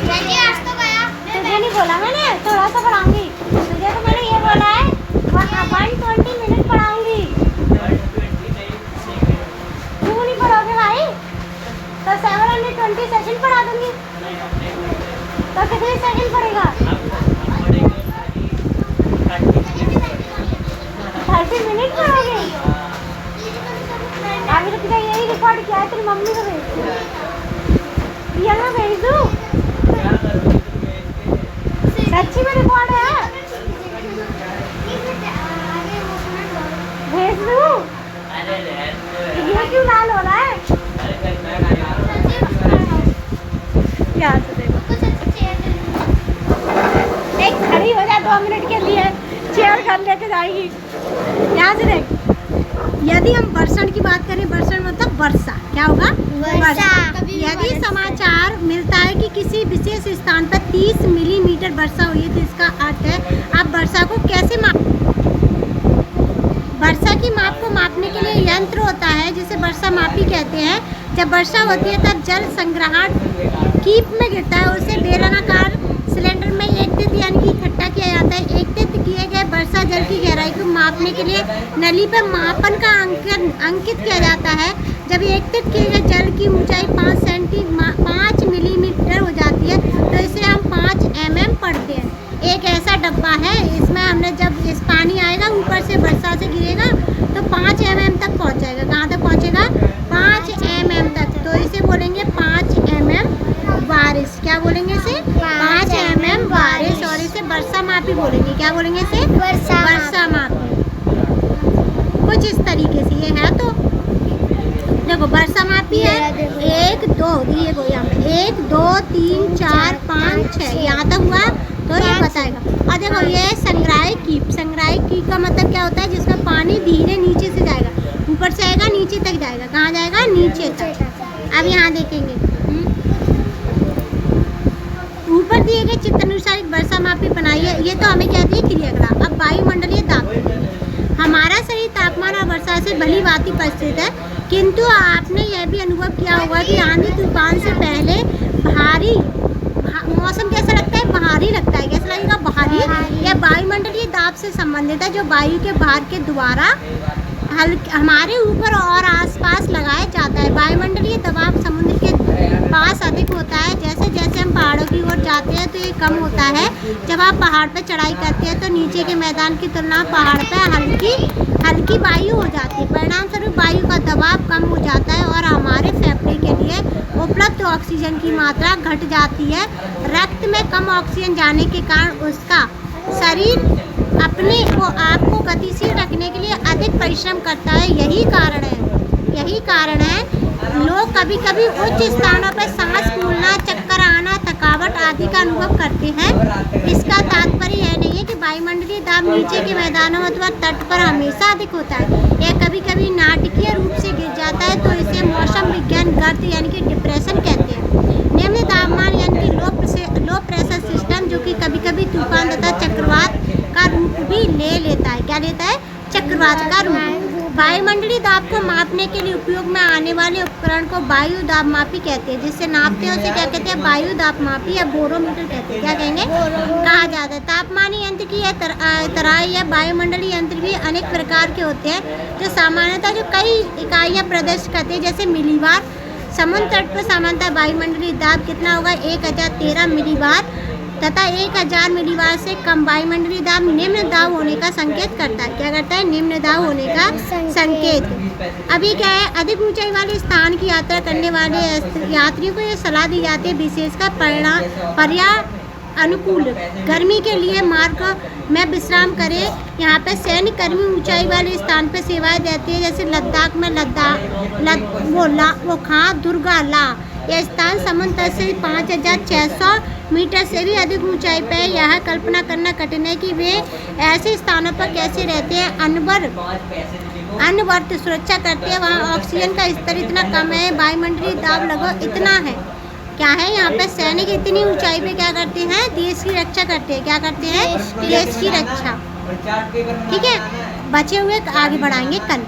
चलिए आज तो गया। तुझे नहीं बोला मैंने थोड़ा सा पढ़ाऊंगी, तुझे तो मैंने ये बोला है 120 मिनट पढ़ाऊंगी। क्यों नहीं पढ़ोगे भाई? तो 720 सेशन पढ़ा दूंगी। तो कितने सेकंड पड़ेगा? 30 मिनट पढ़ोगे? अभी तो यही रिकॉर्ड किया है, तेरी मम्मी को भेज दो, यहाँ भेज दूँ। सच्ची में रिकॉर्ड है, भेज दूँ। ये क्यों लाल हो रहा है? यहाँ से देखो, एक खड़ी हो जाए 2 मिनट के लिए, चेयर घर लेके जाएगी। यहाँ से देख, यदि हम वर्षण की बात करें, वर्षण मतलब वर्षा, क्या होगा? वर्षा। यदि समाचार मिलता है कि किसी विशेष स्थान पर 30 मिलीमीटर वर्षा हुई है, तो इसका अर्थ है आप वर्षा को कैसे वर्षा की माप को मापने के लिए यंत्र होता है जिसे वर्षा मापी कहते हैं। जब वर्षा होती है तब जल संग्रहण कीप में गिरता है, उसे बेलनाकार सिलेंडर में एकत्रित यानी कि इकट्ठा किया जाता है। एकत्रित किए गए वर्षा जल की गहराई को मापने के लिए नली पर मापन का अंकित किया जाता है। जब एकत्रित किए गए जल की ऊंचाई 5 मिलीमीटर हो जाती है तो इसे हम 5 mm पढ़ते हैं। एक ऐसा डब्बा है, इसमें हमने जब इस पानी आएगा ऊपर से वर्षा से गिरेगा तो 5 mm तक पहुंच जाएगा। कहाँ तक पहुंचेगा? 5 mm तक। तो इसे बोलेंगे 5 mm बारिश। क्या बोलेंगे इसे? 5 mm बारिश। और इसे वर्षा मापी बोलेंगे। क्या बोलेंगे इसे? वर्षा मापी। कुछ इस तरीके से ये है। तो देखो वर्षा मापी है 1 2, ये को यहाँ पे 1 2 3 4 5 6 यहाँ तक हुआ तो ये बताएगा। और देखो ये संग्राही कीप। संग्राही कीप का मतलब क्या होता है? जिसमें पानी धीरे नीचे से जाएगा, ऊपर से आएगा नीचे तक जाएगा। कहाँ जाएगा? नीचे तक। अब यहाँ देखेंगे, ऊपर दिए गए चित्र अनुसार एक वर्षा मापी बनाइए। ये तो हमें कहती है क्रियाकलाप। अब वायुमंडलीय दाब, हमारा शरीर तापमान और वर्षा से भली भांति परिचित है, किंतु आपने यह भी अनुभव किया होगा कि आंधी तूफान से पहले भारी मौसम कैसा लगता है? भारी लगता है। कैसा लगेगा? भारी। यह वायुमंडलीय दाब से संबंधित है जो वायु के भार के द्वारा हमारे ऊपर और आसपास लगाया जाता है। वायुमंडलीय दबाव समुद्र के पास अधिक होता है। जैसे जैसे हम पहाड़ों की ओर जाते हैं तो ये कम होता है। जब आप पहाड़ पर चढ़ाई करते हैं तो नीचे के मैदान की तुलना पहाड़ पर हल्की वायु हो जाती है। परिणाम स्वरूप वायु का दबाव कम हो जाता है और हमारे फेफड़े के लिए उपलब्ध ऑक्सीजन की मात्रा घट जाती है। रक्त में कम ऑक्सीजन जाने के कारण उसका शरीर अपने को आप को गतिशील रखने के लिए अधिक परिश्रम करता है। यही कारण है लोग कभी कभी उच्च स्थानों पर सांस फूलना, चक्कर आना, थकावट आदि का अनुभव करते हैं। इसका तात्पर्य यह नहीं है कि वायुमंडलीय दाब नीचे के मैदानों अथवा तट पर हमेशा अधिक होता है। यह कभी कभी नाटकीय रूप से गिर जाता है, तो इसे मौसम विज्ञान गर्त यानी कि डिप्रेशन कहते हैं। निम्न तापमान यानी कि लो प्रेशर सिस्टम जो कि कभी कभी तूफान तथा चक्रवात का रूप भी ले लेता है। क्या लेता है? चक्रवात का रूप। वायुमंडलीय दाब को मापने के लिए उपयोग में आने वाले उपकरण को वायु दाब मापी कहते हैं। जिससे नापते हैं उसे क्या कहते हैं? वायु दाब मापी या बोरोमीटर कहते हैं। क्या कहेंगे? कहा जाता है। तापमानी यंत्र की यह तरह या वायुमंडलीय यंत्र भी अनेक प्रकार के होते हैं जो सामान्यतः कई इकाइयाँ प्रदर्शित करते हैं। जैसे मिलीबार। समुद्र तट पर सामान्यतः वायुमंडलीय दाब कितना होगा? 1013 मिलीबार तथा 1000 मिलीबार से कम। वायुमंडलीय दाब निम्न दाब होने का संकेत करता है। क्या करता है? निम्न दाब होने का संकेत। अभी क्या है? अधिक ऊंचाई वाले स्थान की यात्रा करने वाले यात्रियों को यह सलाह दी जाती है विशेषकर पर्यावरण अनुकूल गर्मी के लिए मार्ग में विश्राम करें। यहाँ पे सैन्य कर्मी ऊंचाई वाले स्थान पर सेवाएं देते हैं। जैसे लद्दाख में दुर्गाला। यह स्थान समुद्र तट से 5600 मीटर से भी अधिक ऊंचाई पर है। यह कल्पना करना कठिन है कि वे ऐसे स्थानों पर कैसे रहते हैं। अनवर्त सुरक्षा करते हैं। वहाँ ऑक्सीजन का स्तर इतना कम है, वायुमंडलीय दाब लगभग इतना है। क्या है? यहाँ पे सैनिक इतनी ऊंचाई पे क्या करते हैं? देश की रक्षा करते हैं। क्या करते हैं? देश की रक्षा। ठीक है, बचे हुए आगे बढ़ाएंगे कल।